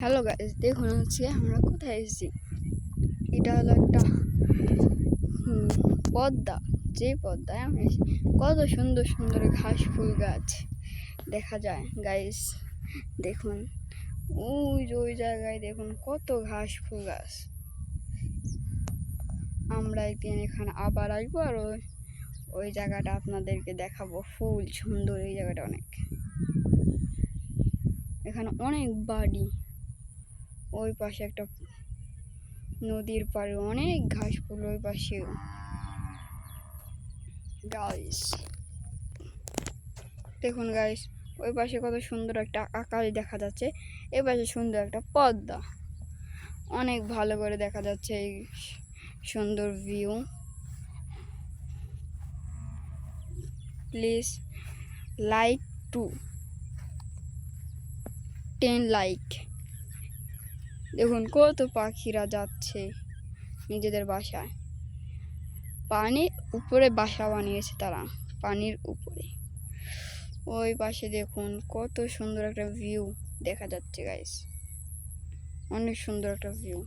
Hello guys, দেখুন হচ্ছে আমরা কোথায় এসেছি। এটা হলো একটা পদ্মা। যে পদ্মায় আমরা এসেছি, কত সুন্দর সুন্দর ঘাস ফুল গাছ দেখা যায় গাইস। দেখুন ওই জায়গায় দেখুন কত ঘাস ফুল গাছ। আমরা একদিন এখানে আবার আসবো আর ওই জায়গাটা আপনাদেরকে দেখাবো। ফুল সুন্দর, এই জায়গাটা অনেক, এখানে অনেক বাড়ি। ওই পাশে একটা নদীর পাড়ে অনেক ঘাস ফুল, ওই পাশেও গাইস। দেখুন গাইস, ওই পাশে কত সুন্দর একটা আকাশ দেখা যাচ্ছে, এ পাশে সুন্দর একটা পদ্মা। অনেক ভালো করে দেখা যাচ্ছে এই সুন্দর view. Please like to 10 like. দেখুন কত পাখিরা যাচ্ছে নিজেদের বাসায়। পানির উপরে বাসা বানিয়েছে তারা, পানির উপরে। ওই পাশে দেখুন কত সুন্দর একটা ভিউ দেখা যাচ্ছে গাইস, অনেক সুন্দর একটা ভিউ।